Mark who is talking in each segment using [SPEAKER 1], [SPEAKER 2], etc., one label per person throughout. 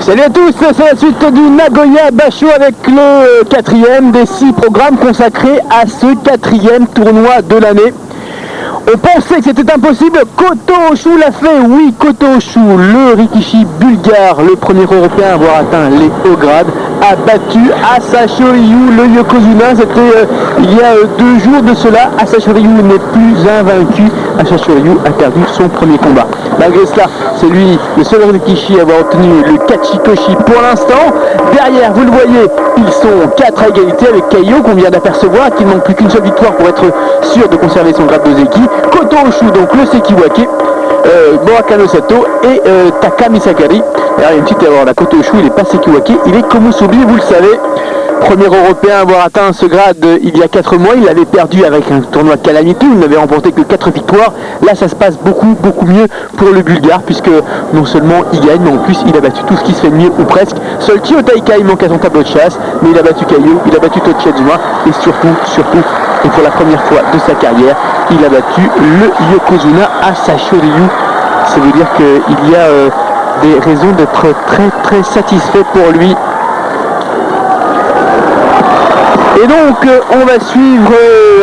[SPEAKER 1] Salut à tous, c'est la suite du Nagoya Basho avec le quatrième des 6 programmes consacrés à ce quatrième tournoi de l'année. On pensait que c'était impossible, Koto Oshu l'a fait, oui, Koto Oshu, le Rikishi bulgare, le premier européen à avoir atteint les hauts grades, a battu Asashi Ryu, le Yokozuna. C'était il y a 2 jours de cela. Asashi Ryu n'est plus invaincu, Asashi Ryu a perdu son premier combat. Malgré cela, c'est lui le seul Rikishi à avoir obtenu le Kachikoshi pour l'instant. Derrière, vous le voyez, ils sont 4 à égalité avec Kaio qu'on vient d'apercevoir, qui ne manque plus qu'une seule victoire pour être sûr de conserver son grade de Zeki. Koto Oshu, donc le Sekiwake, Borakano Sato et Taka Misakari. Alors il y a une petite erreur, la Koto Oshu, il n'est pas Sekiwake, il est Komusubi, vous le savez. Premier européen à avoir atteint ce grade il y a 4 mois, il l'avait perdu avec un tournoi Calamity, il n'avait remporté que 4 victoires. Là ça se passe beaucoup mieux pour le Bulgare, puisque non seulement il gagne, mais en plus il a battu tout ce qui se fait de mieux, ou presque. Seul Kyo Taikai manque à son tableau de chasse, mais il a battu Kaio, il a battu Tochi Azuma, et surtout, et pour la première fois de sa carrière, il a battu le Yokozuna Asashi Ryu. Ça veut dire qu'il y a des raisons d'être très satisfait pour lui. Et donc on va suivre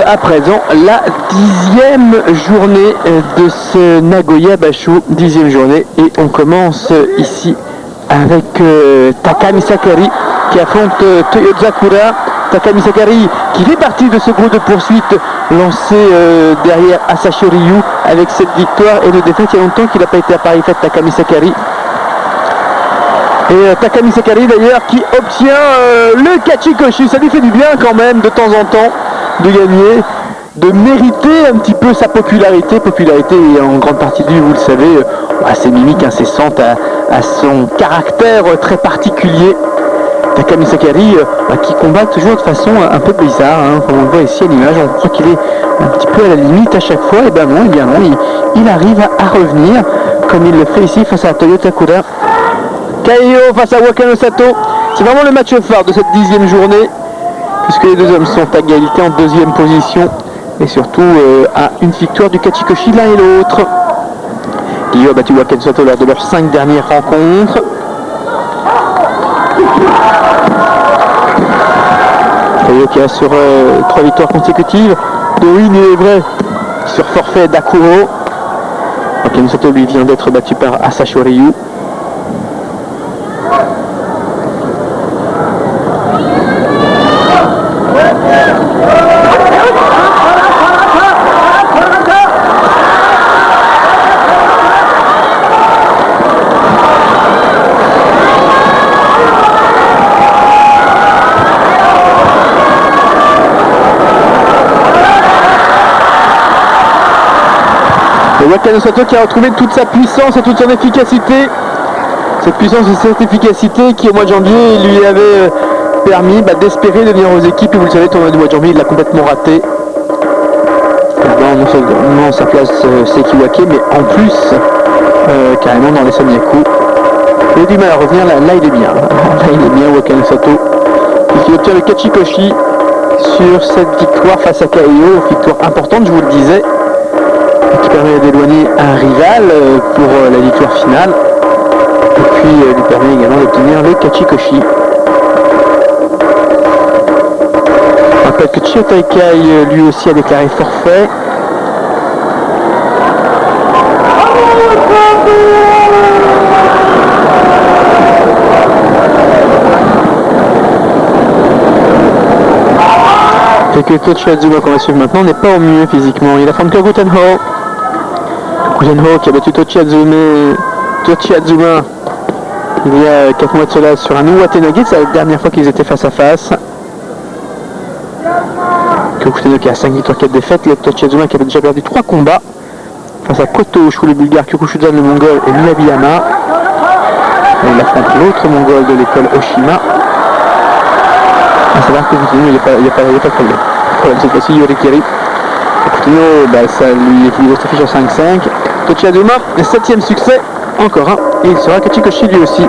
[SPEAKER 1] à présent la 10e journée de ce Nagoya Basho, 10e journée, et on commence ici avec Taka Misakari qui affronte Toyozakura. Taka Misakari qui fait partie de ce groupe de poursuite lancé derrière Asashi Ryu avec cette victoire et le défaite. Il y a longtemps qu'il n'a pas été à Paris Fête, Taka Misakari. Et Taka Misakari d'ailleurs qui obtient le Kachikoshi. Ça lui fait du bien quand même de temps en temps de gagner, de mériter un petit peu sa popularité et en grande partie due, vous le savez, à ses mimiques incessantes, à son caractère très particulier. Taka Misakari qui combat toujours de façon un peu bizarre, hein, comme on le voit ici à l'image. On croit qu'il est un petit peu à la limite à chaque fois, et ben non, il arrive à revenir comme il le fait ici face à Toyozakura. Kaio face à Wakano Sato, c'est vraiment le match phare de cette 10e journée, puisque les deux hommes sont à égalité en 2e position, et surtout à une victoire du Kachikoshi l'un et l'autre. Kaio a battu Wakano Sato lors de leurs 5 dernières rencontres. Kaio qui a sur 3 victoires consécutives, Dorine il est vrai sur forfait d'Akuro. Wakano Sato lui vient d'être battu par Asashi Ryu. Wakano Sato qui a retrouvé toute sa puissance et toute son efficacité. Cette puissance et cette efficacité qui au mois de janvier lui avait permis d'espérer devenir aux équipes. Et vous le savez, le tournoi du mois de janvier il l'a complètement raté. Non seulement sa place Sekiwake, mais en plus carrément dans les Sanyaku. Il a du mal à revenir, là il est bien. Là il est bien Wakano Sato. Il obtient le Kachikoshi sur cette victoire face à Kaio. Victoire importante, je vous le disais, qui permet d'éloigner un rival pour la victoire finale, et puis lui permet également d'obtenir le Kachikoshi. On rappelle que Chio Taikai lui aussi a déclaré forfait. Et que Tochi Azuma qu'on va suivre maintenant n'est pas au mieux physiquement. Il affronte Koguten Ho. Ho qui a battu Tochi Azuma il y a 4 mois de cela sur un Uwatenagi. C'est la dernière fois qu'ils étaient face à face. Koguten Ho qui a 5 victoires 4 défaites. Le Tochi Azuma qui avait déjà perdu 3 combats face à Koto Oshu le bulgare, Kyokushuzan le mongol et Miyabiyama. Et il affronte l'autre mongol de l'école Oshima. À savoir que Coutinho, il n'y a pas de problème. Cette fois-ci, Yorikiri. Coutinho, ça lui s'affiche à 5-5. Tochi Azuma, 7e succès, encore un. Et il sera Kachikoshi lui aussi.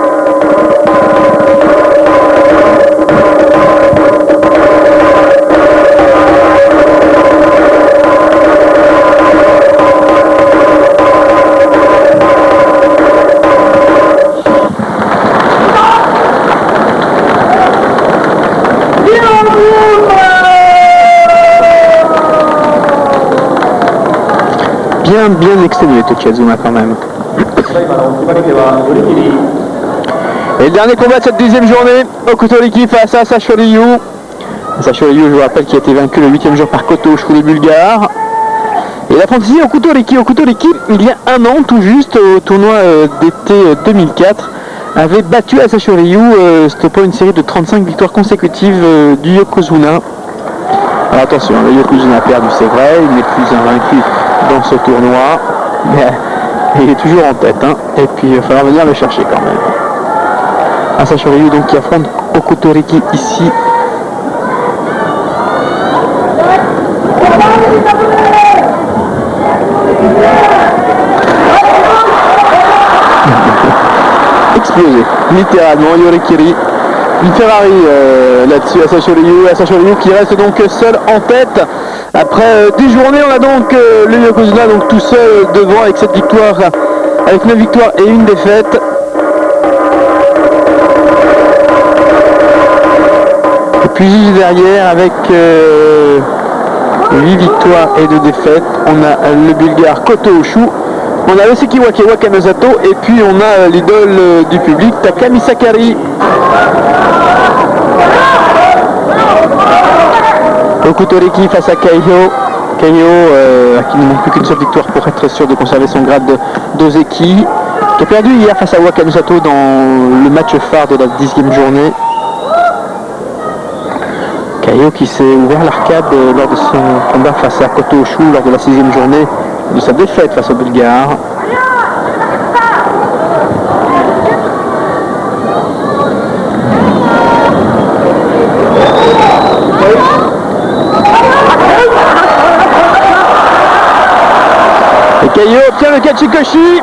[SPEAKER 1] bien exténué Tochi-Azuma quand même. Et le dernier combat de cette 10e journée, Okutoriki face à Sacho Ryu. Sacho Ryu, je vous rappelle, qui a été vaincu le 8e jour par Koto Oshu, le Bulgare. Et la fantaisie Okutoriki, il y a un an tout juste, au tournoi d'été 2004, avait battu Sacho Ryu, c'était pas une série de 35 victoires consécutives du Yokozuna. Alors attention, le Yokozuna a perdu, c'est vrai, il n'est plus invaincu dans ce tournoi, mais il est toujours en tête, hein. Et puis il va falloir venir le chercher quand même. Sacho Ryu donc qui affronte Okutoriki ici. Explosé, littéralement, Yorikiri. Une Ferrari là-dessus à Sacho Ryu qui reste donc seul en tête. Après 10 journées, on a donc le Yokozuna donc tout seul devant avec cette victoire, avec 9 victoires et une défaite. Et puis juste derrière avec 8 victoires et 2 défaites, on a le Bulgare Koto Oshu. On a le Sekiwake Wakanosato et puis on a l'idole du public Takami Sakari. Okutoriki face à Keiho. Keiho qui ne manque plus qu'une seule victoire pour être sûr de conserver son grade d'Ozeki, qui a perdu hier face à Wakanosato dans le match phare de la 10e journée. Keiho qui s'est ouvert l'arcade lors de son combat face à Koto Oshu lors de la 6e journée de sa défaite face au Bulgare. Et Keiho obtient le Kachikoshi.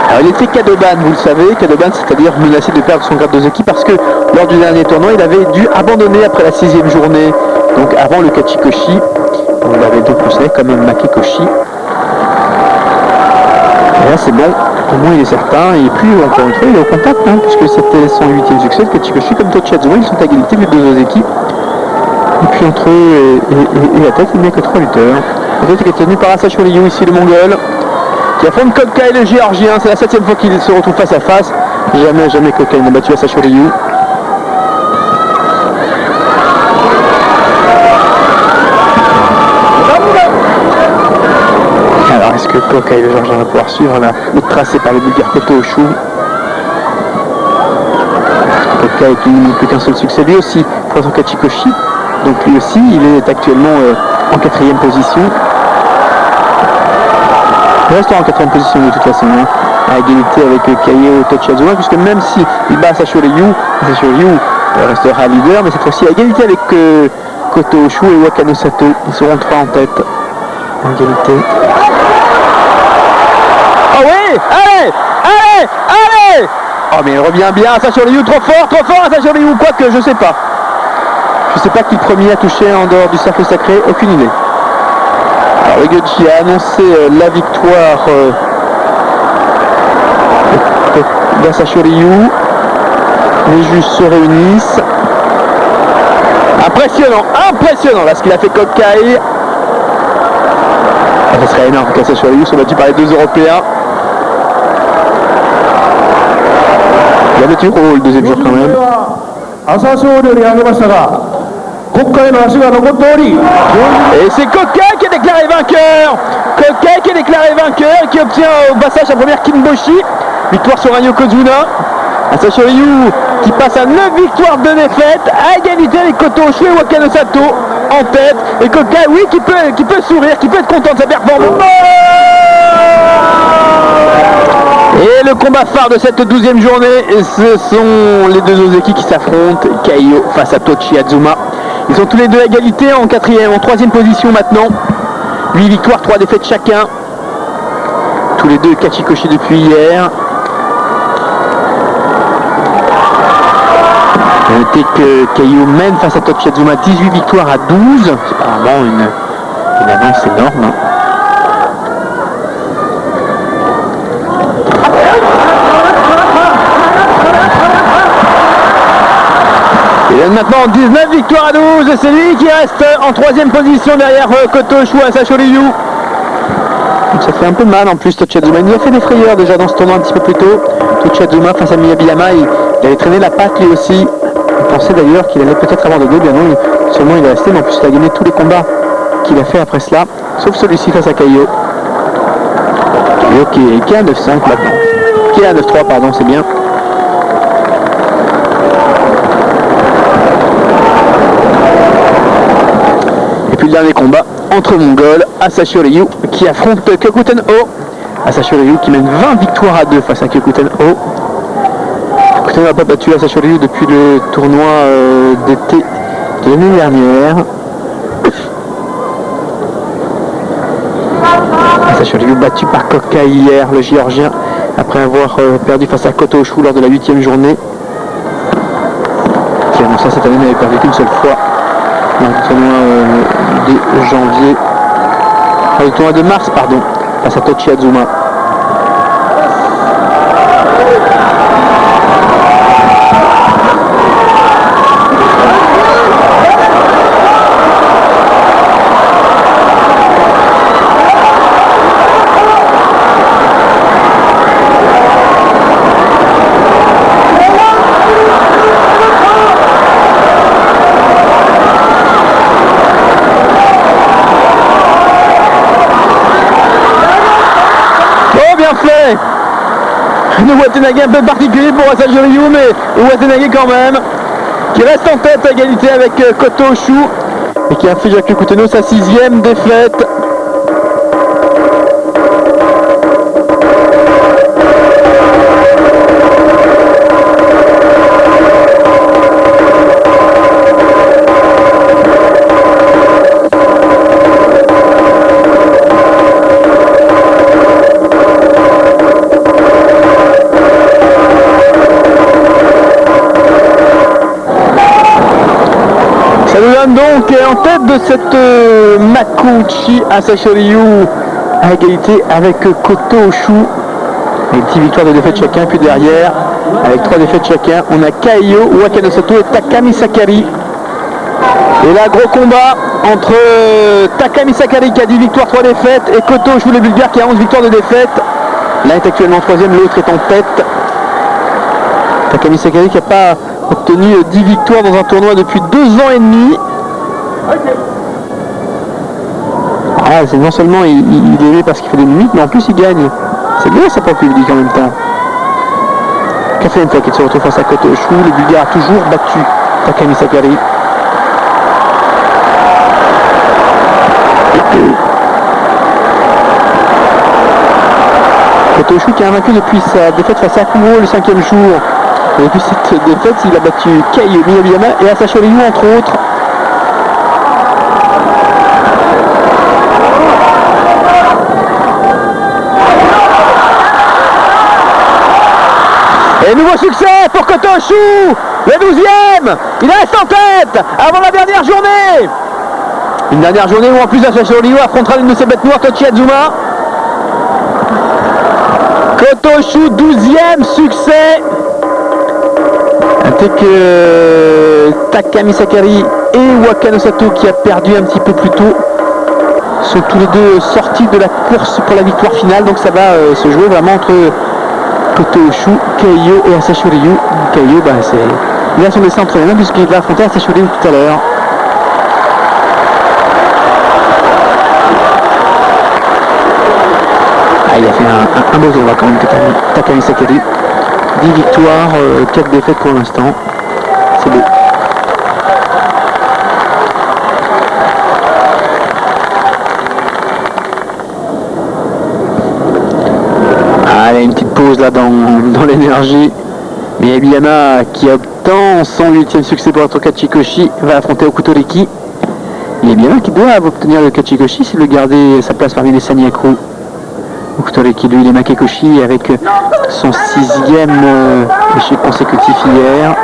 [SPEAKER 1] Alors il était Kadoban, vous le savez, Kadoban c'est-à-dire menacé de perdre son grade d'Ozeki parce que lors du dernier tournoi il avait dû abandonner après la 6e journée, donc avant le Kachikoshi. On l'avait donc considéré comme un Makekoshi. Et là c'est bon, au moins il est certain, et puis encore une fois il est au contact, hein, puisque c'était son 8e succès, le Kachikoshi comme Tochi-Azuma, ils sont à égalité les deux Ozeki. Et puis entre eux et la tête il n'y a que 3 lutteurs. La tête est tenue par Sacho Ryu, ici le Mongol, qui affronte Kokai le Géorgien, c'est la 7e fois qu'il se retrouve face à face. Jamais Kokai n'a battu Sacho Ryu. Alors est-ce que Kokai le Géorgien va pouvoir suivre le tracé par le Bulgare Koto Oshu? Kokai qui n'a plus qu'un seul succès lui aussi, pour son Kachikoshi. Donc lui aussi il est actuellement en 4e position. Il reste en 4e position de toute façon, hein, à égalité avec Keiho Tochi-Azuma, puisque même si il bat Sacho Ryu restera leader, mais cette fois-ci à égalité avec Koto Oshu et Wakanosato. Ils seront 3 en tête. En égalité. Oh oui! Allez! Oh mais il revient bien à Sacho Ryu, trop fort à Sacho Ryu, quoique je sais pas. Je sais pas qui le premier a touché en dehors du cercle sacré, aucune idée. Alors le Gucci a annoncé la victoire d'Sacho Ryu. Les juges se réunissent. Impressionnant là ce qu'il a fait Kokai. Ça serait énorme que Sacho Ryu soit battu par les 2 Européens. Il a battu le deuxième jour quand même. Et c'est Kokai qui est déclaré vainqueur. Qui obtient au passage sa première Kimboshi. Victoire sur un Yokozuna. Sacho Ryu qui passe à 9 victoires, 2 défaites, à égalité avec Koto Oshu et Wakanosato en tête. Et Kokai, oui, qui peut sourire, qui peut être content de sa performance. Et le combat phare de cette 12e journée, ce sont les 2 Ozeki qui s'affrontent. Keiho face à Tochi-Azuma. Ils sont tous les deux à égalité en 3e position maintenant. 8 victoires, 3 défaites chacun. Tous les deux Kachikoshi depuis hier. Notez que Keiho mène face à Tochi-Azuma 18 victoires à 12. C'est pas vraiment une avance énorme. Hein. Il est maintenant 19 victoires à 12 et c'est lui qui reste en 3e position derrière Koto Oshu à Sacho Ryu. Ça fait un peu mal en plus. Tochiyazuma il nous a fait des frayeurs déjà dans ce tournoi un petit peu plus tôt. Tochiyazuma face à Miyabiyama, il avait traîné la patte lui aussi. On pensait d'ailleurs qu'il allait peut-être abandonner, bien non, seulement il est resté, mais en plus il a gagné tous les combats qu'il a fait après cela, sauf celui-ci face à Kaiyo. Kaiyo qui est à 9-5 maintenant. Qui est à 9-3, pardon, c'est bien. Et puis le dernier combat entre Mongols, Asashi Ryu qui affronte Kyokuten O. Asashi Ryu qui mène 20 victoires à 2 face à Kyokuten O. Kyokuten n'a pas battu Asashi Ryu depuis le tournoi d'été de l'année dernière. Asashi Ryu battu par Kokai hier, le géorgien, après avoir perdu face à Koto Oshu lors de la 8e journée. Qui annonça cette année n'avait perdu qu'une seule fois dans le tournoi de janvier. Le tournoi de mars, pardon, face à Tochiyazuma. Le Watanabe un peu particulier pour Asashi Ryu, mais le Watanabe quand même, qui reste en tête à égalité avec Koto Oshu et qui inflige à Kyokuten O sa 6e défaite. Donc en tête de cette Makuuchi Asashi Ryu à égalité avec Koto Oshu avec 10 victoires de défaites chacun, puis derrière avec 3 défaites chacun on a Kaiyo, Wakano Sato et Takami Sakari. Et là gros combat entre Takami Sakari qui a 10 victoires, 3 défaites et Koto Oshu le Bulgare qui a 11 victoires de défaites. L'un est actuellement 3e, l'autre est en tête. Takami Sakari qui n'a pas obtenu 10 victoires dans un tournoi depuis 2 ans et demi. Ah, c'est non seulement il est aimé parce qu'il fait des limites, mais en plus il gagne. C'est bien ça pour le public en même temps. Quatrième fois qu'il se retrouve face à Koto Oshu, le Bulgare a toujours battu Takami Sakari. Koto Oshu qui a vaincu depuis sa défaite face à Kuro le 5e jour. Et depuis cette défaite, il a battu Kaiyo, Miyabiyama et Asashi Ryu entre autres. Et nouveau succès pour Koto Oshu, le 12e, il reste en tête avant la dernière journée. Une dernière journée où en plus Asashi Ryu affrontera l'une de ses bêtes noires, Tochiyazuma. Koto Oshu, 12e succès. Ainsi que Takami Sakari et Wakano Sato qui a perdu un petit peu plus tôt sont tous les deux sortis de la course pour la victoire finale. Donc ça va se jouer vraiment entre Koto Oshu, Kaiyo et Asashi Ryu. Kaiyo, il a son dessin entre les mains puisqu'il va affronter Asashi Ryu tout à l'heure. Il a fait un beau tournoi quand même, Takami Sakari. 10 victoires, 4 défaites pour l'instant. C'est beau. Allez, une petite pause là dans l'énergie. Miyabiyama qui obtient son 8e succès pour être Kachikoshi va affronter Okutoriki. Miyabiyama qui doit obtenir le Kachikoshi s'il veut garder sa place parmi les Sanyaku. Okutoriki lui il est Makekoshi avec son 6e échec consécutif hier.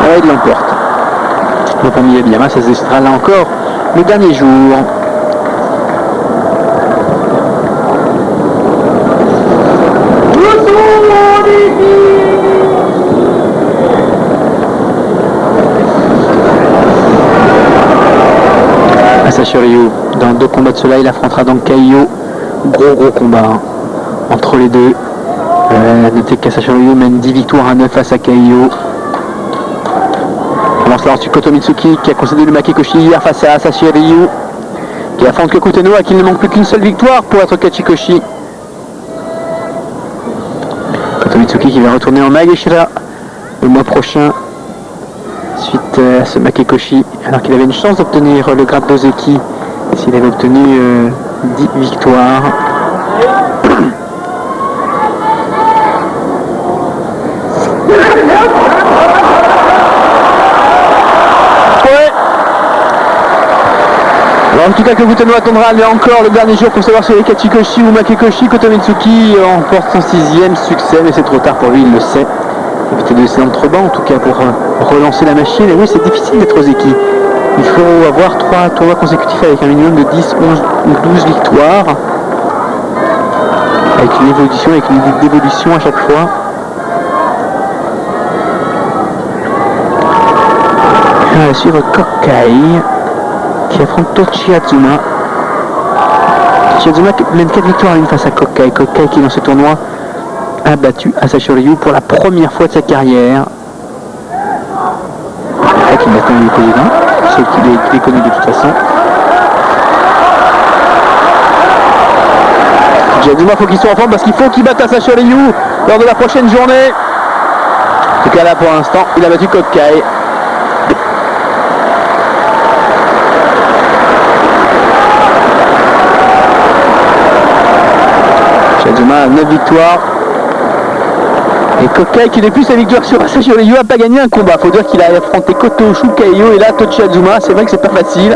[SPEAKER 1] Et il l'emporte. Donc pour Miyabiyama ça se décidera là encore le dernier jour. Asashi Ryu, dans 2 combats de cela, il affrontera donc Kaiyo Gros combat hein, entre les deux. Notez qu'Asashoriyu mène 10 victoires à 9 face à Kaiyo. On lance là ensuite Kotomitsuki qui a concédé le Makekoshi hier face à Asashoriyu, qui affronte Kyoku Tenno à qui il ne manque plus qu'une seule victoire pour être Kachikoshi. Kotomitsuki qui va retourner en Mageshira le mois prochain suite à ce Makekoshi, alors qu'il avait une chance d'obtenir le grade d'Ozeki s'il avait obtenu 10 victoires. En tout cas, Kyoku Tenno attendra lui encore le dernier jour pour savoir si c'est Kachikoshi ou Makekoshi. Kotomitsuki remporte son 6e succès, mais c'est trop tard pour lui, il le sait. Éviter de laisser entre bancs en tout cas pour relancer la machine. Et oui, c'est difficile d'être Ozeki. Il faut avoir 3 tournois consécutifs avec un minimum de 10, 11 ou 12 victoires. Avec une évolution, avec une idée d'évolution à chaque fois. On va suivre Kokai qui affronte Tochi Azuma. Tochi Azuma mène 4 victoires à une face à Kokai. Kokai qui dans ce tournoi a battu Asashoriyu pour la première fois de sa carrière. Kokai qui battait un Yokozuna, ceux qu'il est connu de toute façon. Tochi Azuma, faut qu'il soit en forme parce qu'il faut qu'il batte Asashoriyu lors de la prochaine journée. En tout cas là pour l'instant, il a battu Kokai. Azuma a 9 victoires. Et Kokai qui depuis sa victoire sur Asashoriyu n'a pas gagné un combat. Faut dire qu'il a affronté Kotoshu, Kaiyo et là Tochi Azuma. C'est vrai que c'est pas facile.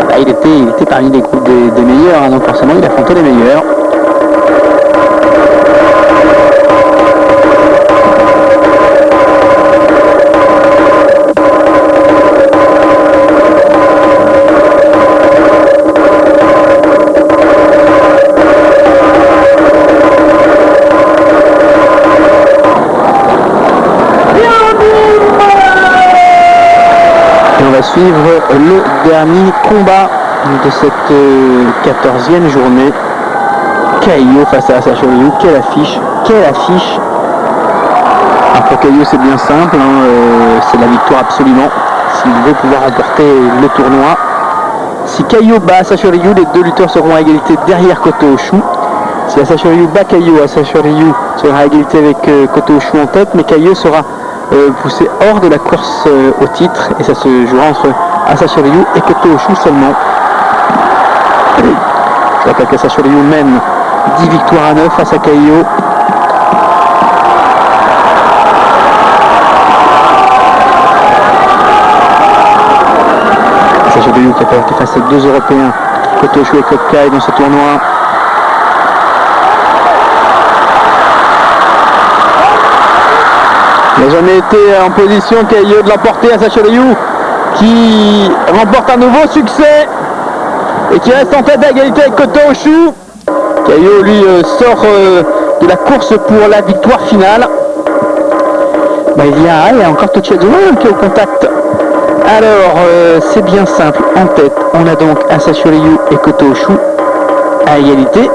[SPEAKER 1] Là, il était parmi les groupes des meilleurs, hein, donc forcément il affrontait les meilleurs. Suivre le dernier combat de cette 14e journée. Kaiyo face à Asashoriyu. Quelle affiche, quelle affiche. Alors pour Kaiyo c'est bien simple, hein, c'est la victoire absolument s'il veut pouvoir remporter le tournoi. Si Kaiyo bat Asashoriyu, les deux lutteurs seront à égalité derrière Kotoshu. Si Asashoriyu bat Kaiyo, Asashoriyu sera à égalité avec Kotoshu en tête, mais Kaiyo sera poussé hors de la course au titre et ça se jouera entre Asashoriyu et Kotoshu seulement. Je rappelle qu'Asashoriyu mène 10 victoires à 9 face à Kaiyo. Asashoriyu qui a perdu face à 2 Européens, Kotoshu et Kokai dans ce tournoi. Il n'a jamais été en position Kaiyo de l'emporter. Asashoriyu qui remporte un nouveau succès et qui reste en tête d'égalité avec Kotoshu. Kaiyo lui sort de la course pour la victoire finale. Il y a encore Tochi Azuma qui est au contact. Alors c'est bien simple, en tête on a donc Asashoriyu et Kotoshu à égalité.